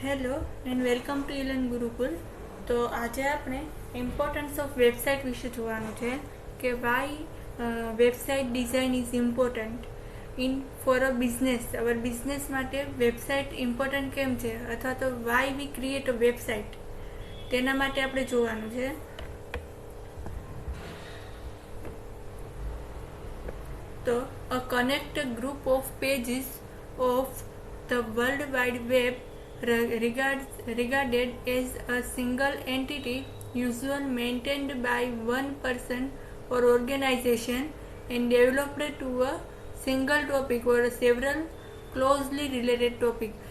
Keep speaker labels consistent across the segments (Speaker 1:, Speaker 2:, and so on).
Speaker 1: Hello and welcome to Ilan Gurukul. તો આજે આપણે ઇમ્પોર્ટન્સ ઓફ વેબસાઇટ વિશે જોવાનું છે કે why website design is important in for a business. Our business માટે વેબસાઇટ ઇમ્પોર્ટન્ટ કેમ છે, અથવા તો why we create a website, તેના માટે આપણે જોવાનું છે. તો a connect group of pages of the world wide web regarded as a single entity, usually maintained by one person or organization and developed to a single topic or several closely related topics.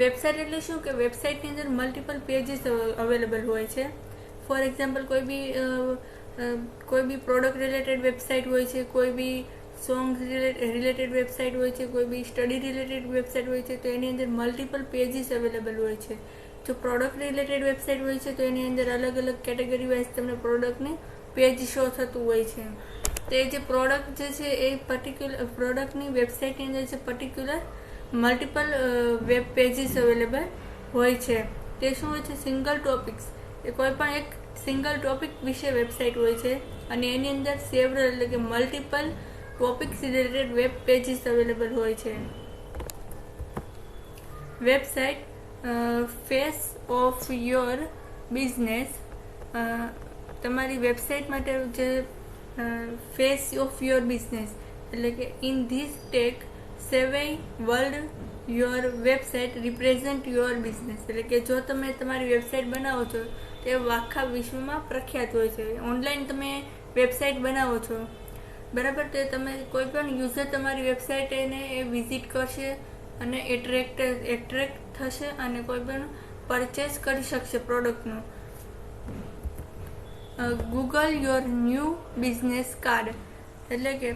Speaker 1: Website એટલે શું કે વેબસાઇટની અંદર multiple pages available હોય છે. For example કોઈ બી product related website હોય છે, કોઈ બી સોંગ રિલેટેડ વેબસાઇટ હોય છે, કોઈ બી સ્ટડી રિલેટેડ વેબસાઇટ હોય છે, તો એની અંદર મલ્ટિપલ પેજીસ અવેલેબલ હોય છે. જો પ્રોડક્ટ રિલેટેડ વેબસાઇટ હોય છે તો એની અંદર અલગ અલગ કેટેગરી વાઇઝ તમને પ્રોડક્ટને પેજ શો થતું હોય છે. તો એ જે પ્રોડક્ટ જે છે એ પર્ટિક્યુલર પ્રોડક્ટની વેબસાઇટની અંદર જે particular multiple web pages available હોય છે. તે શું હોય છે? Single topics. એ કોઈ પણ એક સિંગલ ટોપિક વિશે વેબસાઇટ હોય છે અને એની અંદર સેવરલ એટલે કે multiple topics related web pages available હોય છે. Website face of your business. તમારી વેબસાઇટ માટે જે ફેસ ઓફ યોર બિઝનેસ એટલે કે in this tech savvy world your website represent your business. એટલે કે જો તમે તમારી વેબસાઇટ બનાવો છો તે આખા વિશ્વમાં પ્રખ્યાત હોય છે. ઓનલાઈન તમે વેબસાઇટ બનાવો છો બરાબર, તો તમે કોઈ પણ યુઝર તમારી વેબસાઇટ એને એ વિઝિટ કરશે અને એટ્રેક્ટ થશે અને કોઈ પણ પરચેસ કરી શકશે પ્રોડક્ટનું. Google your new business card એટલે કે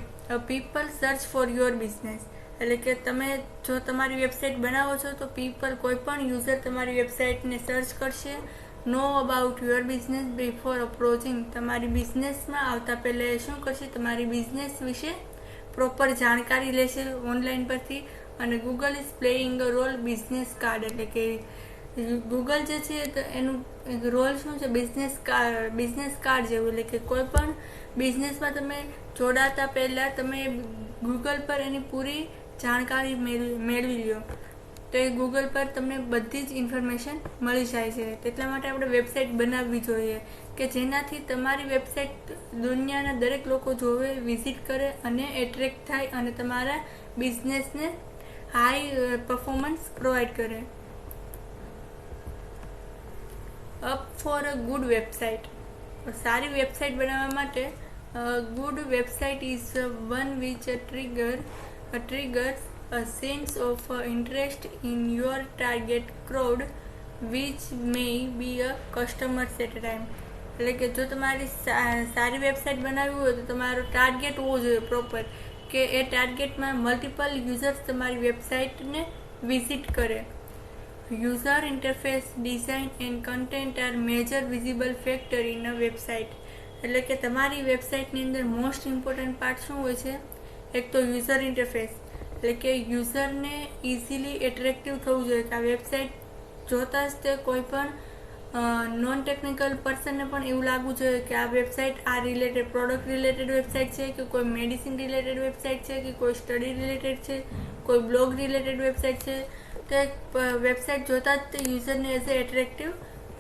Speaker 1: people search for your business. એટલે કે તમે જો તમારી વેબસાઇટ બનાવો છો તો કોઈ પણ યુઝર તમારી વેબસાઇટને સર્ચ કરશે, know about your business before approaching. તમારી બિઝનેસમાં આવતા પહેલાં શું કરશે? તમારી બિઝનેસ વિશે પ્રોપર જાણકારી લેશે ઓનલાઈન પરથી. અને Google is playing a role business card એટલે કે ગૂગલ જે છે તો એનું રોલ શું છે? બિઝનેસ કાર્ડ જેવું. એટલે કે કોઈ પણ બિઝનેસમાં તમે જોડાતા પહેલાં તમે ગૂગલ પર એની પૂરી જાણકારી મેળવી લો, તો એ ગૂગલ પર તમને બધી જ ઇન્ફોર્મેશન મળી જાય છે. એટલા માટે આપણે વેબસાઇટ બનાવવી જોઈએ કે જેનાથી તમારી વેબસાઇટ દુનિયાના દરેક લોકો જોવે, વિઝિટ કરે અને એટ્રેક્ટ થાય અને તમારા બિઝનેસને હાઈ પરફોર્મન્સ પ્રોવાઈડ કરે. Up for a good website. સારી વેબસાઇટ બનાવવા માટે good website is one which triggers a sense of interest in your target crowd, which may be a customers at a time. એટલે કે જો તમારી સારી website બનાવવી હોય તો તમારો ટાર્ગેટ હોવો જોઈએ પ્રોપર, કે એ ટાર્ગેટમાં મલ્ટિપલ યુઝર્સ તમારી વેબસાઇટને વિઝિટ કરે. User interface design and content are major visible factor in a website. એટલે કે તમારી વેબસાઇટની અંદર મોસ્ટ ઇમ્પોર્ટન્ટ પાર્ટ શું હોય છે? એક તો યુઝર ઇન્ટરફેસ એટલે કે યુઝરને ઇઝીલી એટ્રેક્ટિવ થવું જોઈએ કે આ વેબસાઇટ જોતાં જ તે કોઈ પણ નોન ટેકનિકલ પર્સનને પણ એવું લાગવું જોઈએ કે આ વેબસાઇટ આ રિલેટેડ પ્રોડક્ટ રિલેટેડ વેબસાઇટ છે, કે કોઈ મેડિસિન રિલેટેડ વેબસાઇટ છે, કે કોઈ સ્ટડી રિલેટેડ છે, કોઈ બ્લોગ રિલેટેડ વેબસાઇટ છે. તો વેબસાઇટ જોતાં જ તે યુઝરને એઝ એ એટ્રેક્ટિવ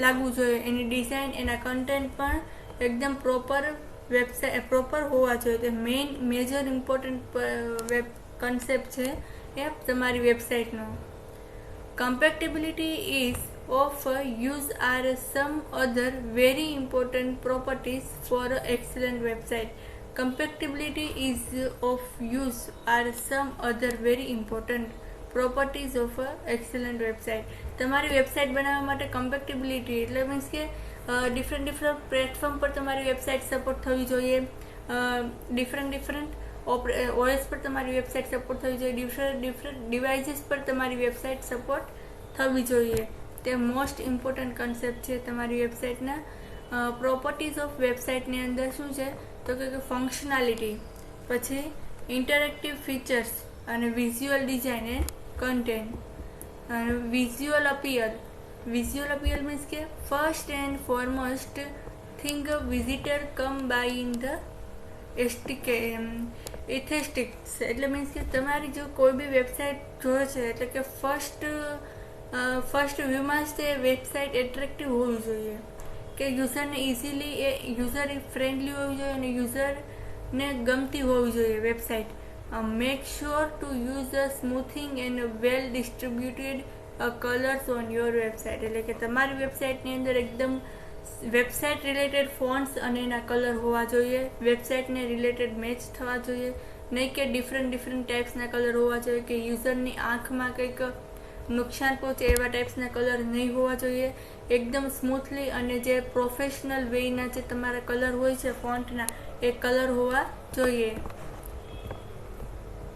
Speaker 1: લાગવું જોઈએ. એની ડિઝાઇન, એના કન્ટેન્ટ પણ એકદમ પ્રોપર હોવા જોઈએ. તે મેજર ઇમ્પોર્ટન્ટ વેબ કન્સેપ્ટ છે એ તમારી વેબસાઇટનો. Compatibility ease of use are some other very important properties for excellent website. Compatibility ease of use are some other very important properties of excellent website. તમારી website બનાવવા માટે કમ્પેટિબિલિટી એટલે means કે different platform પર તમારી વેબસાઇટ સપોર્ટ થવી જોઈએ, different OS પર તમારી વેબસાઇટ સપોર્ટ થવી જોઈએ, ડિફરન્ટ ડિવાઇસીસ પર તમારી વેબસાઇટ સપોર્ટ થવી જોઈએ. તે મોસ્ટ ઇમ્પોર્ટન્ટ કન્સેપ્ટ છે તમારી વેબસાઇટના. પ્રોપર્ટીઝ ઓફ વેબસાઇટની અંદર શું છે? તો કે ફંક્શનાલિટી, પછી ઇન્ટરેક્ટિવ ફીચર્સ અને visual design and content. Visual appear means કે first and foremost thing visitor come by in the aesthetics, એટલે મીન્સ કે તમારી જો કોઈ બી વેબસાઇટ જોવે છે એટલે કે ફર્સ્ટ વ્યૂમાં જ તે વેબસાઇટ એટ્રેક્ટિવ હોવી જોઈએ, કે યુઝરને ઇઝીલી યુઝર ફ્રેન્ડલી હોવી જોઈએ અને યુઝરને ગમતી હોવી જોઈએ website. Make sure to use a smoothing and well distributed colours on your website, એટલે કે તમારી વેબસાઇટની અંદર એકદમ વેબસાઇટ રિલેટેડ ફોન્ટ્સ અને એના કલર હોવા જોઈએ, વેબસાઇટને રિલેટેડ મેચ થવા જોઈએ, નહીં કે ડિફરન્ટ ટાઈપ્સના કલર હોવા જોઈએ કે યુઝરની આંખમાં કંઈક નુકસાન પહોંચે એવા ટાઈપ્સના કલર નહીં હોવા જોઈએ. એકદમ સ્મૂથલી અને જે પ્રોફેશનલ વેના જે તમારા કલર હોય છે ફોન્ટના એ કલર હોવા જોઈએ.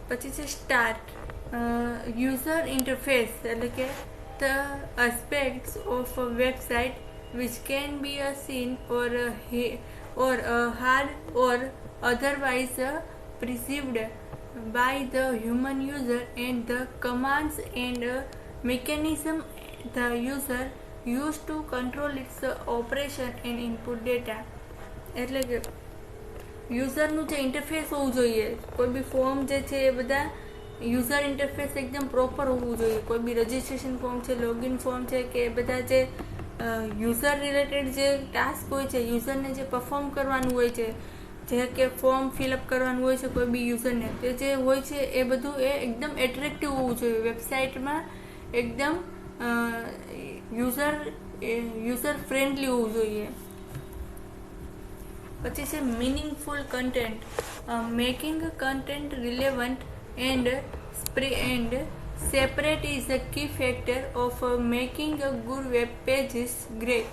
Speaker 1: પછી છે સ્ટાર્ટ યુઝર ઇન્ટરફેસ, એટલે કે the aspects of a website which can be a seen or hard or otherwise perceived by the human user, and the commands and mechanism the user use to control its operation and input data. એટલે કે યુઝરનું જે interface હોવું જોઈએ, કોઈ બી form જે છે એ બધા user interface એકદમ પ્રોપર હોવું જોઈએ. કોઈ બી રજિસ્ટ્રેશન ફોર્મ છે, લોગિન ફોર્મ છે, કે બધા જે યુઝર રિલેટેડ જે ટાસ્ક હોય છે, યુઝરને જે પરફોર્મ કરવાનું હોય છે, જે કે ફોર્મ ફિલઅપ કરવાનું હોય છે કોઈ બી યુઝરને, તે જે હોય છે એ બધું એ એકદમ એટ્રેક્ટિવ હોવું જોઈએ વેબસાઇટમાં, એકદમ યુઝર ફ્રેન્ડલી હોવું જોઈએ. પછી છે meaningful content, making content relevant and separate is a key factor of making a good web pages great.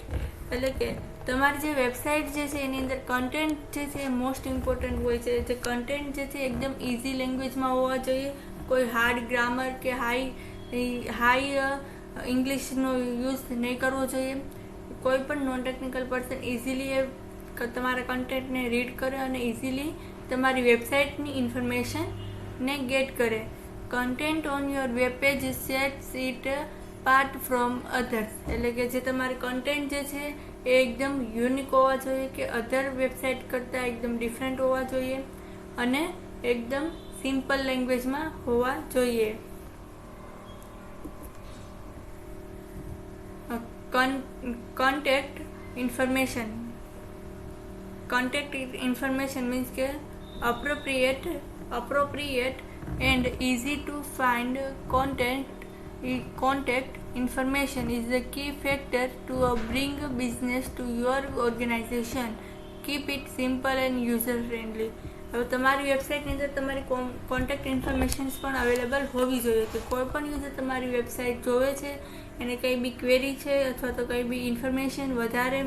Speaker 1: એટલે કે તમારી જે વેબસાઇટ જે છે એની અંદર કન્ટેન્ટ જે છે એ મોસ્ટ ઇમ્પોર્ટન્ટ હોય છે. જે કન્ટેન્ટ જે છે એકદમ ઇઝી લેંગ્વેજમાં હોવા જોઈએ, કોઈ હાર્ડ ગ્રામર કે હાઈ ઇંગ્લિશનો યુઝ નહીં કરવો જોઈએ. કોઈ પણ નોન ટેકનિકલ પર્સન ઇઝીલી એ તમારા કન્ટેન્ટને રીડ કરે અને ઇઝીલી તમારી વેબસાઇટની ઇન્ફોર્મેશનને ગેટ કરે. Content on your web page sets it part from others, એટલે કે જે તમારી કન્ટેન્ટ જે છે એ એકદમ યુનિક હોવા જોઈએ, કે અધર વેબસાઇટ કરતાં એકદમ ડિફરન્ટ હોવા જોઈએ અને એકદમ સિમ્પલ લેંગ્વેજમાં હોવા જોઈએ. કોન્ટેક્ટ ઇન્ફોર્મેશન મીન્સ કે appropriate and easy to find contact information is the key factor to bring business to your organization. Keep it simple and user friendly. હવે તમારી વેબસાઇટની અંદર તમારી કોન્ટેક્ટ ઇન્ફોર્મેશન્સ પણ અવેલેબલ હોવી જોઈએ, કે કોઈ પણ યુઝર તમારી વેબસાઇટ જોવે છે, એને કંઈ બી ક્વેરી છે અથવા તો કંઈ બી વધારે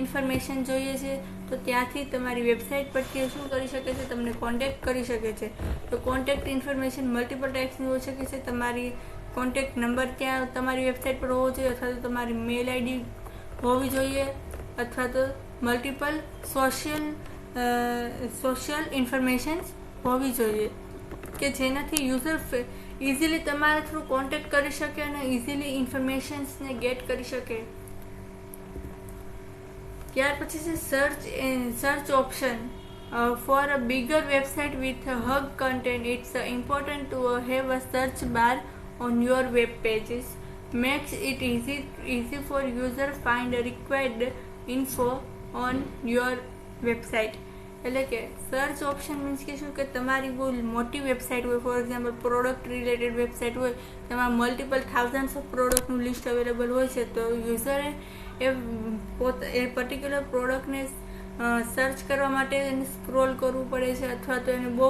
Speaker 1: ઇન્ફોર્મેશન જોઈએ છે, તો ત્યાંથી તમારી વેબસાઇટ પરથી શું કરી શકે છે, તમને કોન્ટેક્ટ કરી શકે છે. તો કોન્ટેક્ટ ઇન્ફોર્મેશન મલ્ટિપલ ટાઈપ્સની હોઈ શકે છે. તમારી કોન્ટેક્ટ નંબર ત્યાં તમારી વેબસાઇટ પર હોવો જોઈએ, અથવા તો તમારી મેલ આઈડી હોવી જોઈએ, અથવા તો મલ્ટિપલ સોશિયલ ઇન્ફોર્મેશન્સ હોવી જોઈએ, કે જેનાથી યુઝર ઇઝીલી તમારા થ્રુ કોન્ટેક્ટ કરી શકે અને ઇઝીલી ઇન્ફોર્મેશન્સને ગેટ કરી શકે. ત્યાર પછી છે search option. For a bigger website with hug content, it's important to have a search bar on your web pages. Makes it easy for user find required info on your website. એટલે કે search option means કે શું, કે તમારી બહુ મોટી website હોય, for example product related website હોય, તેમાં મલ્ટિપલ થાઉઝન્ડ્સ ઓફ પ્રોડક્ટનું લિસ્ટ અવેલેબલ હોય છે, તો યુઝરે એ પર્ટિક્યુલર પ્રોડક્ટને સર્ચ કરવા માટે એને સ્ક્રોલ કરવું પડે છે, અથવા તો એને બહુ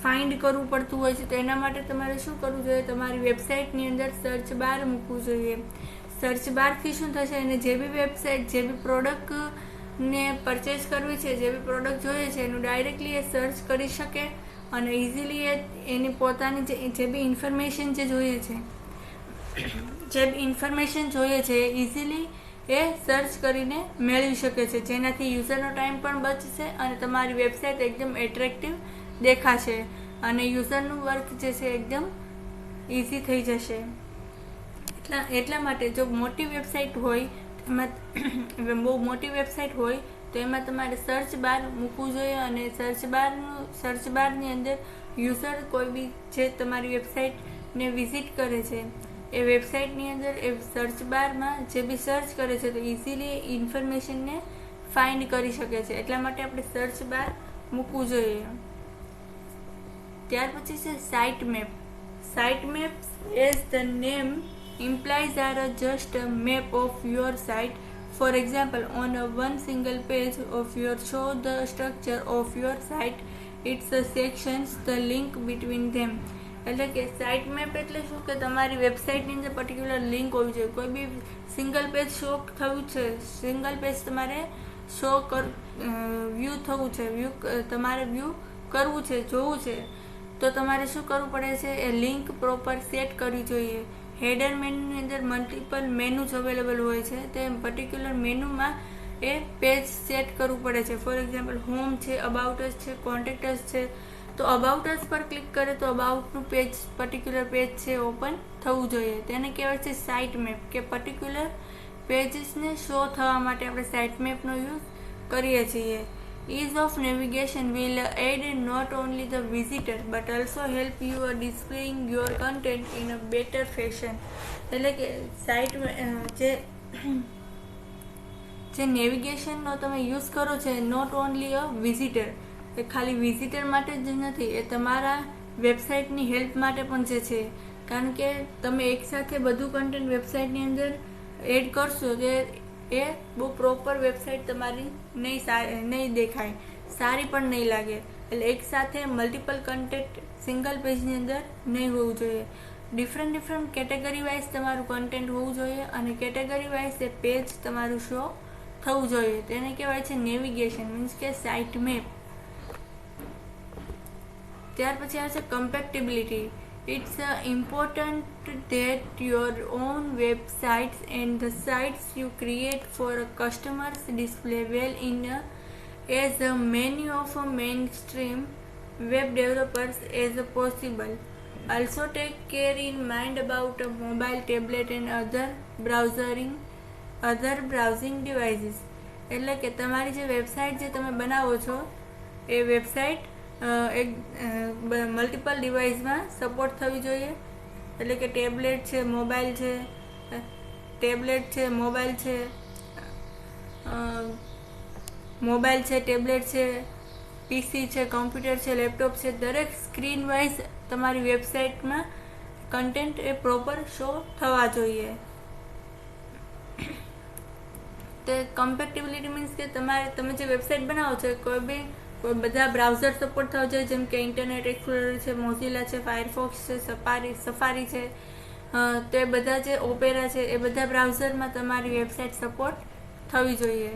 Speaker 1: ફાઇન્ડ કરવું પડતું હોય છે. તો એના માટે તમારે શું કરવું જોઈએ, તમારી વેબસાઇટની અંદર સર્ચ બાર મૂકવું જોઈએ. સર્ચ બારથી શું થશે, એને જે બી વેબસાઇટ, જે બી પ્રોડક્ટને પરચેસ કરવી છે, જે બી પ્રોડક્ટ જોઈએ છે, એનું ડાયરેક્ટલી એ સર્ચ કરી શકે અને ઇઝીલી એની પોતાની જે બી ઇન્ફોર્મેશન જે જોઈએ છે ઇઝીલી એ સર્ચ કરીને મેળવી શકે છે, જેનાથી યુઝરનો ટાઈમ પણ બચશે અને તમારી વેબસાઇટ એકદમ એટ્રેક્ટિવ દેખાશે અને યુઝરનું વર્ક જે છે એકદમ ઇઝી થઈ જશે. એટલા માટે જો મોટી વેબસાઇટ હોય એમાં બહુ મોટી વેબસાઇટ હોય તો એમાં તમારે સર્ચ બાર મૂકવું જોઈએ, અને સર્ચ બારની અંદર યુઝર કોઈ બી જે તમારી વેબસાઇટને વિઝિટ કરે છે એ વેબસાઇટની અંદર એ સર્ચ બારમાં જે બી સર્ચ કરે છે તો ઇઝીલી ઇન્ફોર્મેશનને ફાઇન્ડ કરી શકે છે. એટલા માટે આપણે સર્ચ બાર મૂકવું જોઈએ. ત્યાર પછી છે site map. Site maps as the name implies are just a map of your site. For example, on a one single page of your show the structure of your site, its the sections, the link between them. એટલે કે site map એટલે શું કે તમારી વેબસાઇટની અંદર particular link હોવી જોઈએ. કોઈ બી સિંગલ પેજ શો થવું છે, સિંગલ પેજ તમારે વ્યૂ થવું છે, તમારે વ્યૂ કરવું છે, જોવું છે, તો તમારે શું કરવું પડે છે, એ લિંક પ્રોપર સેટ કરવી જોઈએ. હેડર મેનુની અંદર મલ્ટિપલ મેનુઝ અવેલેબલ હોય છે, તે પર્ટિક્યુલર મેનુમાં એ પેજ સેટ કરવું પડે છે. ફોર એક્ઝામ્પલ હોમ છે, અબાઉટ અસ છે, કોન્ટેક્ટ અસ છે, તો અબાઉટ અસ પર ક્લિક કરે તો અબાઉટનું પેજ પર્ટિક્યુલર પેજ છે ઓપન થવું જોઈએ. તેને કહેવાય છે સાઇટ મેપ, કે પર્ટિક્યુલર પેજીસને શો થવા માટે આપણે સાઇટ મેપનો યુઝ કરીએ છીએ. Ease of navigation will aid not only the visitor but also help you displaying your content in a better fashion. એટલે કે સાઇટ જે નેવિગેશનનો તમે યુઝ કરો છો નોટ ઓનલી અ વિઝિટર, એ ખાલી વિઝિટર માટે જ નથી, એ તમારા વેબસાઇટની હેલ્પ માટે પણ જે છે. કારણ કે તમે એકસાથે બધું કન્ટેન્ટ વેબસાઇટની અંદર એડ કરશો કે એ બહુ પ્રોપર વેબસાઇટ તમારી નહીં દેખાય, સારી પણ નહીં લાગે. એટલે એક સાથે મલ્ટિપલ કન્ટેન્ટ સિંગલ પેજની અંદર નહીં હોવું જોઈએ. ડિફરન્ટ કેટેગરી વાઇઝ તમારું કન્ટેન્ટ હોવું જોઈએ, અને કેટેગરી વાઇઝ એ પેજ તમારું શો થવું જોઈએ. તેને કહેવાય છે નેવિગેશન, મીન્સ કે સાઇટ મેપ. ત્યાર પછી આવે છે કમ્પેટિબિલિટી. It's important that your own websites and the sites you create for customers display well in as many of mainstream web developers as possible. Also take care in mind about mobile, tablet and other browsing devices. એટલે કે તમારી જે website જે તમે બનાવો છો એ website multiple ડિવાઇસમાં support થવી જોઈએ. એટલે કે ટેબ્લેટ છે, મોબાઈલ છે, ટેબ્લેટ છે, પીસી છે, કમ્પ્યુટર છે, લેપટોપ છે, દરેક સ્ક્રીન વાઇઝ તમારી વેબસાઇટમાં કન્ટેન્ટ એ પ્રોપર શો થવા જોઈએ. તે કમ્પેટિબિલિટી મીન્સ કે તમે જે વેબસાઇટ બનાવો છો કોઈ બધા બ્રાઉઝર સપોર્ટ થવા જોઈએ, જેમ કે ઇન્ટરનેટ એક્સપ્લોરર છે, મોઝિલા છે, ફાયરફોક્સ છે, સફારી છે, તે બધા જે ઓપેરા છે એ બધા બ્રાઉઝરમાં તમારી વેબસાઇટ સપોર્ટ થવી જોઈએ.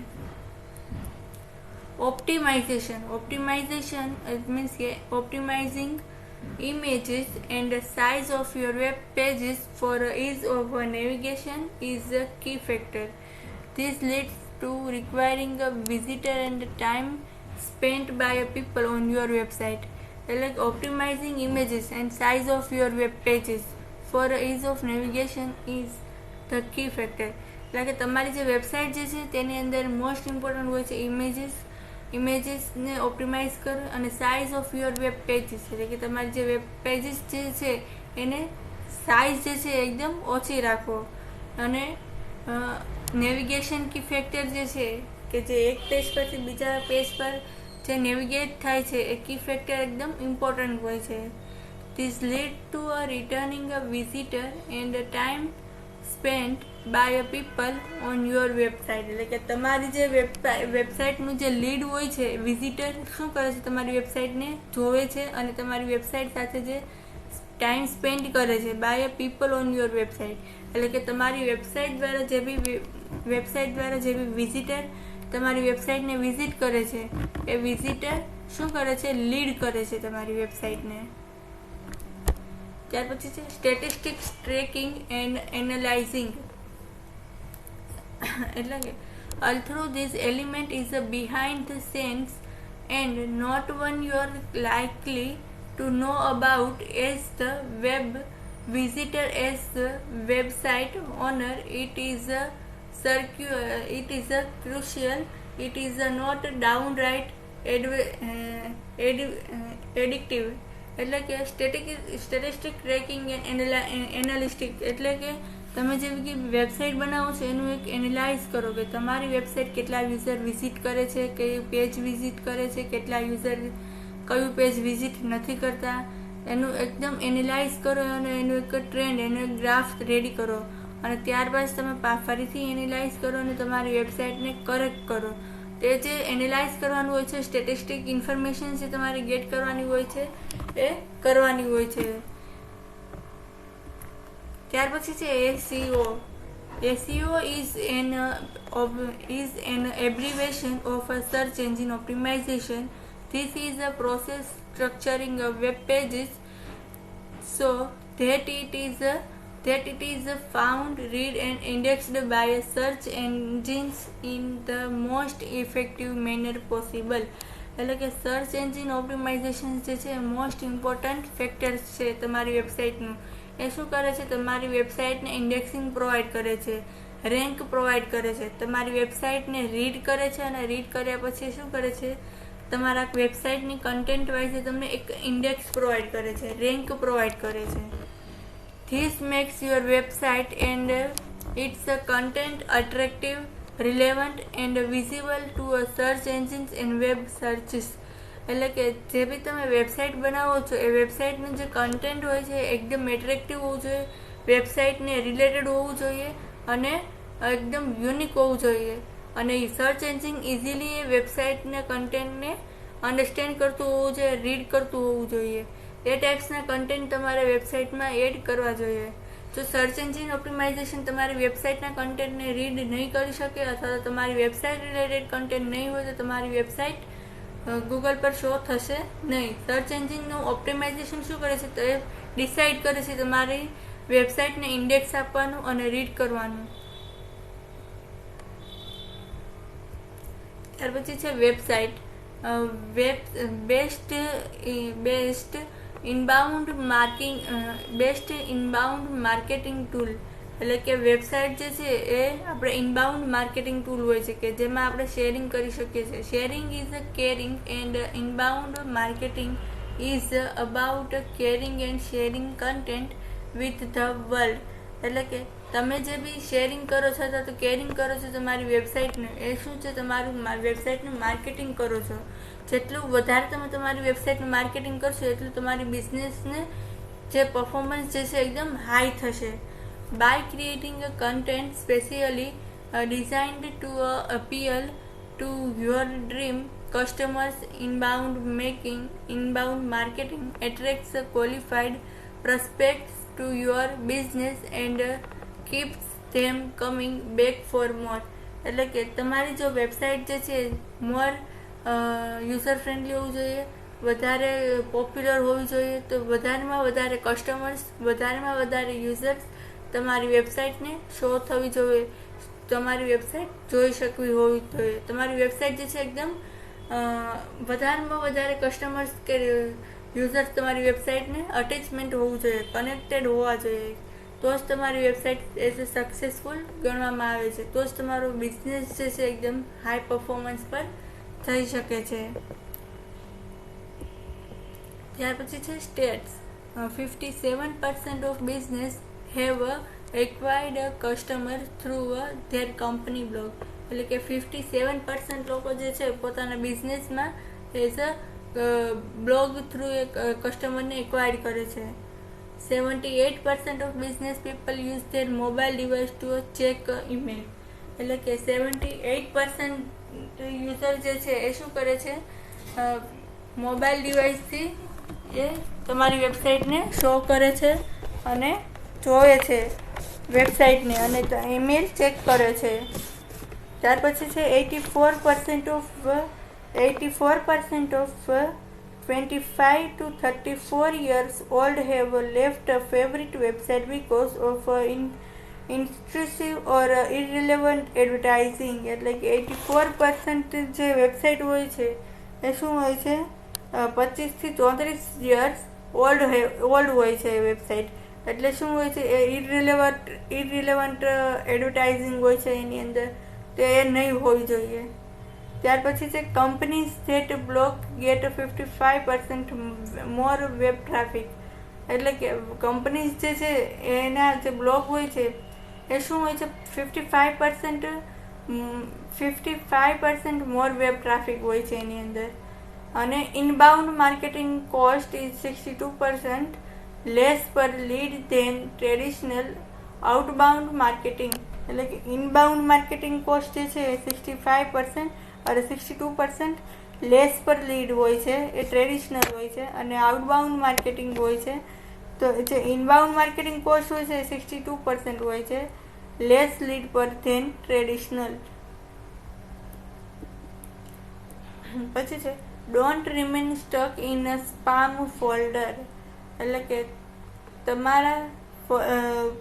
Speaker 1: ઓપ્ટિમાઇઝેશન મીન્સ કે ઓપ્ટિમાઇઝિંગ images and the size of your web pages for ease of navigation is a key factor. This leads to requiring a visitor and time spent by people on your website. Like optimizing images and size of your web pages for ease of navigation is the key factor. એટલે કે તમારી જે website જે છે તેની અંદર most important હોય છે ઇમેજીસને ઓપ્ટિમાઇઝ કરો, અને size of your web pages, એટલે કે તમારી જે વેબ પેજીસ જે છે એને સાઇઝ જે છે એકદમ ઓછી રાખો. અને નેવિગેશન કી ફેક્ટર જે છે કે જે એક પેજ પરથી બીજા પેજ પર જે નેવિગેટ થાય છે એ કી ફેક્ટર એકદમ ઇમ્પોર્ટન્ટ હોય છે. This lead to a returning a visitor and a time spent by a people on your website. એટલે કે તમારી જે વેબસાઇટનું જે લીડ હોય છે, વિઝિટર શું કરે છે, તમારી વેબસાઇટને જોવે છે અને તમારી વેબસાઇટ સાથે જે ટાઈમ સ્પેન્ડ કરે છે by a people on your website. એટલે કે તમારી વેબસાઇટ દ્વારા જે બી વિઝિટર તમારી વેબસાઇટને વિઝિટ કરે છે એ વિઝિટર શું કરે છે, લીડ કરે છે તમારી વેબસાઇટને. ત્યાર પછી છે સ્ટેટિસ્ટિક્સ ટ્રેકિંગ એન્ડ એનાલાઇઝિંગ. એટલે કે although this element is behind the scenes and not one you are likely to know about, as the web visitor as the website owner. It is a crucial. It is not downright addictive. એટલે કે statistic tracking and એનાલિસ્ટિક એટલે કે તમે જેવી કે website બનાવો છો એનું એક એનાલાઇઝ કરો કે તમારી વેબસાઇટ કેટલા યુઝર વિઝિટ કરે છે, કયું પેજ વિઝિટ કરે છે, કેટલા યુઝર કયું પેજ વિઝિટ નથી કરતા, એનું એકદમ એનાલાઇઝ કરો અને એનું એક ટ્રેન્ડ, એનો એક ગ્રાફ રેડી કરો અને ત્યારબાદ તમે ફરીથી એનાલાઇઝ કરો અને તમારી વેબસાઇટને કરેક્ટ કરો. તે જે એનાલાઇઝ કરવાનું હોય છે, સ્ટેટિસ્ટિક ઇન્ફોર્મેશન જે તમારે ગેટ કરવાની હોય છે એ કરવાની હોય છે. ત્યાર પછી છે SEO. SEO is an abbreviation of a search engine optimization. This is a process structuring of web pages so that it is found, read and indexed by search engines in the most effective manner possible. એટલે કે search engine optimisation જે છે most important factors છે તમારી વેબસાઇટનું. એ શું કરે છે? તમારી વેબસાઇટને ઇન્ડેક્સિંગ પ્રોવાઈડ કરે છે, રેન્ક પ્રોવાઈડ કરે છે, તમારી વેબસાઇટને રીડ કરે છે અને રીડ કર્યા પછી શું કરે છે? તમારા વેબસાઇટની કન્ટેન્ટ વાઇઝ તમને એક ઇન્ડેક્સ પ્રોવાઈડ કરે છે, રેન્ક પ્રોવાઈડ કરે છે. This makes your website and its content attractive, relevant and visible to search engines and web searches. એટલે કે જે બી તમે વેબસાઇટ બનાવો છો એ વેબસાઇટનું જે કન્ટેન્ટ હોય છે એકદમ એટ્રેક્ટિવ હોવું જોઈએ, વેબસાઇટને રિલેટેડ હોવું જોઈએ અને એકદમ યુનિક હોવું જોઈએ અને સર્ચ એન્જિન ઇઝીલી એ વેબસાઇટના કન્ટેન્ટને અન્ડરસ્ટેન્ડ કરતું હોવું જોઈએ, રીડ કરતું હોવું જોઈએ. એ ટાઈપ્સના કન્ટેન્ટ તમારે વેબસાઇટમાં એડ કરવા જોઈએ. જો સર્ચ એન્જિન ઓપ્ટિમાઇઝેશન તમારી વેબસાઇટના કન્ટેન્ટને રીડ નહીં કરી શકે અથવા તો તમારી વેબસાઇટ રિલેટેડ કન્ટેન્ટ નહીં હોય તો તમારી વેબસાઇટ ગૂગલ પર શો થશે નહીં. સર્ચ એન્જિનનું ઓપ્ટિમાઇઝેશન શું કરે છે? તો એ ડિસાઇડ કરે છે તમારી વેબસાઇટને ઇન્ડેક્સ આપવાનું અને રીડ કરવાનું. ત્યાર પછી છે website. Best inbound marketing tool. એટલે કે વેબસાઇટ જે છે એ આપણે ઇનબાઉન્ડ માર્કેટિંગ ટૂલ હોય છે કે જેમાં આપણે શેરિંગ કરી શકીએ છીએ. Sharing is a caring and inbound marketing is about caring and sharing content with the world. એટલે કે તમે જે બી શેરિંગ કરો છો અથવા તો કેરિંગ કરો છો તમારી વેબસાઇટને, એ શું છે? તમારું વેબસાઇટનું માર્કેટિંગ કરો છો. જેટલું વધારે તમે તમારી વેબસાઇટનું માર્કેટિંગ કરશો એટલું તમારી બિઝનેસને જે પરફોર્મન્સ જે છે એકદમ હાઈ થશે. By creating a content specially designed to appeal to your dream customers, inbound marketing attracts qualified prospects to your business and keeps them coming back for more. એટલે કે તમારી જો વેબસાઇટ જે છે મોર યુઝર ફ્રેન્ડલી હોવું જોઈએ, વધારે પોપ્યુલર હોવી જોઈએ, તો વધારેમાં વધારે કસ્ટમર્સ, વધારેમાં વધારે યુઝર્સ તમારી વેબસાઇટને શો થવી જોઈએ, તમારી વેબસાઇટ જોઈ શકવી હોવી જોઈએ. તમારી વેબસાઇટ જે છે એકદમ વધારેમાં વધારે કસ્ટમર્સ કે યુઝર્સ તમારી વેબસાઇટને અટેચમેન્ટ હોવું જોઈએ, કનેક્ટેડ હોવા જોઈએ. તો જ તમારી વેબસાઇટ એઝ અ સક્સેસફુલ ગણવામાં આવે છે. તો જ તમારો બિઝનેસ જે છે એકદમ હાઈ પરફોર્મન્સ પર થઈ શકે છે. ત્યાર પછી છે states. 57% of business have acquired a customer through there company blog. એટલે કે 57% લોકો જે છે પોતાના બિઝનેસમાં એઝ અ બ્લોગ થ્રુ એ કસ્ટમરને એક્વાયર કરે છે. 78% of business people use there mobile device to check email. એટલે કે 78% યુઝર જે છે એ શું કરે છે? મોબાઈલ ડિવાઇસથી એ તમારી વેબસાઇટને શો કરે છે અને જોવે છે વેબસાઇટને અને ઈમેલ ચેક કરે છે. ત્યાર પછી છે 84% of 25 to 34 years old have left a favorite website because of intrusive or irrelevant advertising. એટલે કે 84% જે વેબસાઇટ હોય છે એ શું હોય છે? 25 થી 34 યર્સ ઓલ્ડ હોય છે એ વેબસાઇટ એટલે શું હોય છે, એ ઇરરિલેવન્ટ એડવર્ટાઇઝિંગ હોય છે એની અંદર, તો એ નહીં હોવી જોઈએ. ત્યાર પછી છે companies that blog get 55% more web traffic. એટલે કે કંપનીઝ જે છે એના જે બ્લોગ હોય છે એ શું હોય છે, 55% મોર વેબ ટ્રાફિક હોય છે એની અંદર. અને ઇનબાઉન્ડ માર્કેટિંગ કોસ્ટ ઇઝ 62% લેસ પર લીડ ધેન ટ્રેડિશનલ આઉટબાઉન્ડ માર્કેટિંગ. એટલે કે ઇનબાઉન્ડ માર્કેટિંગ કોસ્ટ જે છે એ 65% અને 62% લેસ પર લીડ હોય છે, એ ટ્રેડિશનલ હોય છે. અને આઉટબાઉન્ડ માર્કેટિંગ હોય છે, તો જે ઇનબાઉન્ડ માર્કેટિંગ કોસ્ટ હોય છે એ 62% હોય છે, લેસ લીડ પર ધેન ટ્રેડિશનલ. પછી છે don't remain stuck in a spam folder. એટલે કે તમારા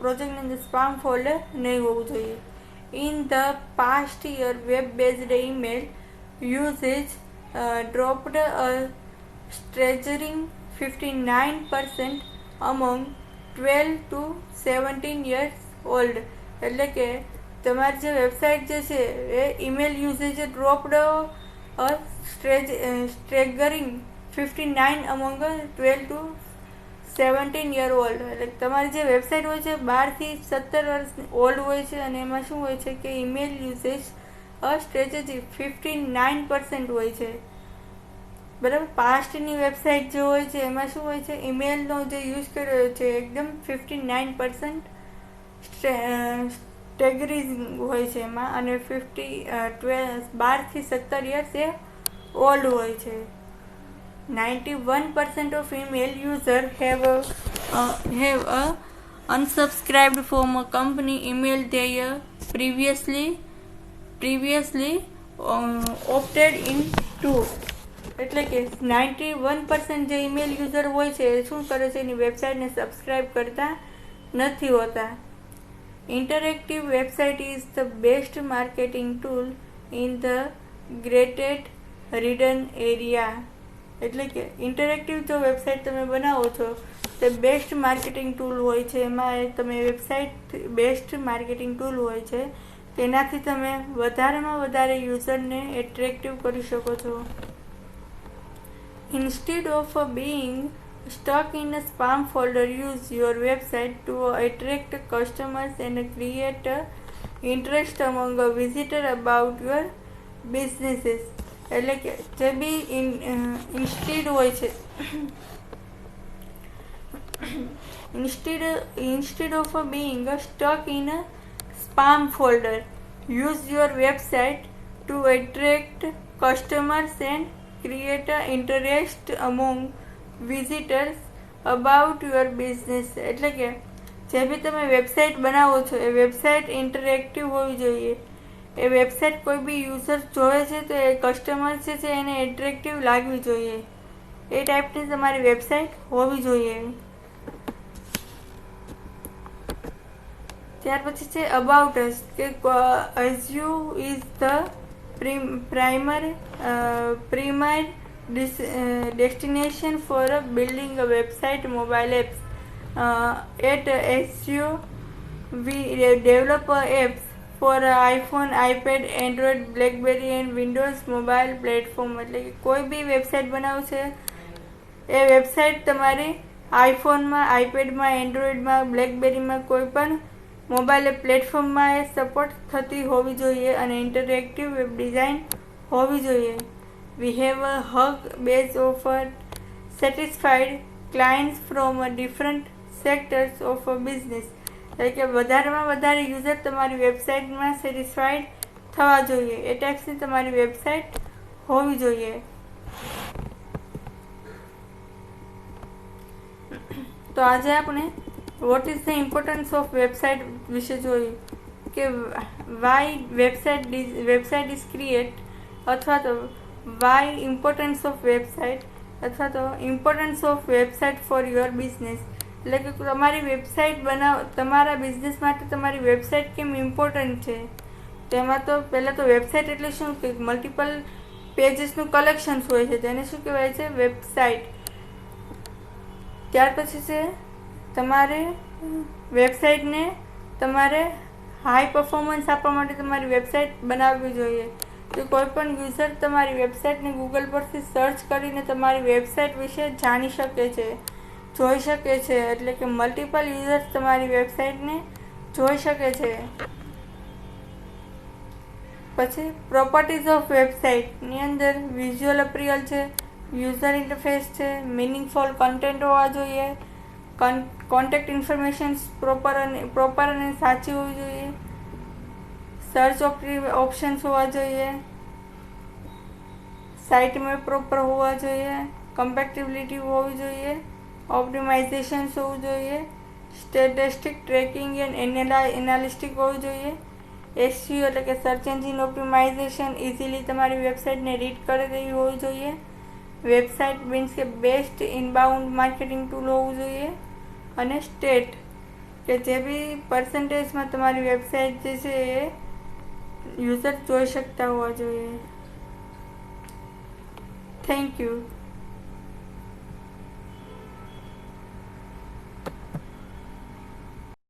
Speaker 1: પ્રોજેક્ટની અંદર સ્પામ ફોલ્ડર નહીં હોવું જોઈએ. In the past year web based email usage dropped a staggering 59% among 12 to 17 years old. એટલે કે તમારી જે વેબસાઇટ જે છે એ email usage dropped staggering 59 among 12 to 17 year old. એટલે તમારી જે વેબસાઇટ હોય છે 12 થી 17 વર્ષ ઓલ્ડ હોય છે, અને એમાં શું હોય છે કે ઈમેલ યુઝેજ સ્ટ્રેટેજી 59% હોય છે. બરાબર, પાસ્ટની વેબસાઇટ જે હોય છે એમાં શું હોય છે, ઈમેલનો જે યુઝ કર્યો છે એકદમ 59% સ્ટેગરિંગ હોય છે એમાં, અને 12 થી 17 યર્સ એ ઓલ્ડ હોય છે. 91% of email users have unsubscribed from a company email they previously opted into. એટલે કે 91% જે ઈમેલ યુઝર હોય છે એ શું કરે છે, એની વેબસાઇટને સબસ્ક્રાઇબ કરતા નથી હોતા. Interactive website is the best marketing tool in the grated ridden area. એટલે કે ઇન્ટરેક્ટિવ જો વેબસાઇટ તમે બનાવો છો તે બેસ્ટ માર્કેટિંગ ટૂલ હોય છે. એમાં તમે વેબસાઇટ બેસ્ટ માર્કેટિંગ ટૂલ હોય છે, તેનાથી તમે વધારેમાં વધારે યુઝરને એટ્રેક્ટિવ કરી શકો છો. Instead of being stuck in a spam folder, use your website to attract customers and create interest among a visitor about your businesses. એટલે કે જે બી ઇન્સ્ટેડ હોય છે, instead of being stuck in a spam folder, use your website to attract customers and create interest among visitors about your business. એટલે કે જે બી તમે website બનાવો છો એ વેબસાઇટ ઇન્ટરેક્ટિવ હોવી જોઈએ. એ વેબસાઇટ કોઈ બી યુઝર જોવે છે તો એ કસ્ટમર જે છે એને એટ્રેક્ટિવ લાગવી જોઈએ. એ ટાઈપની તમારી વેબસાઇટ હોવી જોઈએ. ત્યાર પછી છે અબાઉટ અસ, કે as you is the primary destination for building a website mobile apps. At SEO we develop apps for iPhone, iPad, Android, BlackBerry and Windows mobile platform. એટલે કે કોઈ બી વેબસાઇટ બનાવો છે એ વેબસાઇટ તમારી આઈફોનમાં, આઈપેડમાં, એન્ડ્રોઈડમાં, બ્લેકબેરીમાં કોઈ પણ મોબાઈલ પ્લેટફોર્મમાં એ સપોર્ટ થતી હોવી જોઈએ, અને ઇન્ટરેક્ટિવ વેબ ડિઝાઇન હોવી જોઈએ. We have a hug base of satisfied clients from different sectors of a business. એટલે કે વધારેમાં વધારે યુઝર તમારી વેબસાઇટમાં સેટિસ્ફાઈડ થવા જોઈએ. એ ટાઈપ્સની તમારી વેબસાઇટ હોવી જોઈએ. તો આજે આપણે what is the importance of website વિશે જોયું, કે વાય વેબસાઇટ ઇઝ ક્રિએટ, અથવા તો વાય ઇમ્પોર્ટન્સ ઓફ વેબસાઇટ, અથવા તો importance of website for your business. એટલે કે તમારી વેબસાઇટ તમારા બિઝનેસ માટે તમારી વેબસાઇટ કેમ ઇમ્પોર્ટન્ટ છે. તેમાં તો પહેલાં તો વેબસાઇટ એટલે શું, કે મલ્ટિપલ પેજીસનું કલેક્શન્સ હોય છે, તેને શું કહેવાય છે, વેબસાઇટ. ત્યાર પછી છે તમારે વેબસાઇટને તમારે હાઈ પરફોર્મન્સ આપવા માટે તમારી વેબસાઇટ બનાવવી જોઈએ. તો કોઈ પણ યુઝર તમારી વેબસાઇટને ગૂગલ પરથી સર્ચ કરીને તમારી વેબસાઇટ વિશે જાણી શકે છે, જોઈ શકે છે. એટલે કે મલ્ટિપલ યુઝર્સ તમારી વેબસાઇટને જોઈ શકે છે. પછી પ્રોપર્ટીઝ ઓફ વેબસાઇટની અંદર વિઝ્યુઅલ અપ્રિયલ છે, યુઝર ઇન્ટરફેસ છે, મિનિંગફુલ કન્ટેન્ટ હોવા જોઈએ, કોન્ટેક્ટ ઇન્ફોર્મેશન પ્રોપર અને સાચી હોવી જોઈએ, સર્ચ ઓપ્શન્સ હોવા જોઈએ, સાઇટ મેપ પ્રોપર હોવા જોઈએ, કમ્પેટિબિલિટી હોવી જોઈએ, ઓપ્ટિમાઇઝેશન હોવું જોઈએ, સ્ટેટિસ્ટિક ટ્રેકિંગ એન્ડ એનાલિસ્ટિક હોવું જોઈએ, SEO એટલે કે સર્ચ એન્જિન ઓપ્ટિમાઇઝેશન ઇઝીલી તમારી વેબસાઇટને રીડ કરે તેવી હોવી જોઈએ, વેબસાઇટ મીન્સ કે બેસ્ટ ઇનબાઉન્ડ માર્કેટિંગ ટૂલ હોવું જોઈએ, અને સ્ટેટ કે જે બી પર્સન્ટેજમાં તમારી વેબસાઇટ જે છે એ યુઝર જોઈ શકતા હોવા જોઈએ. Thank you.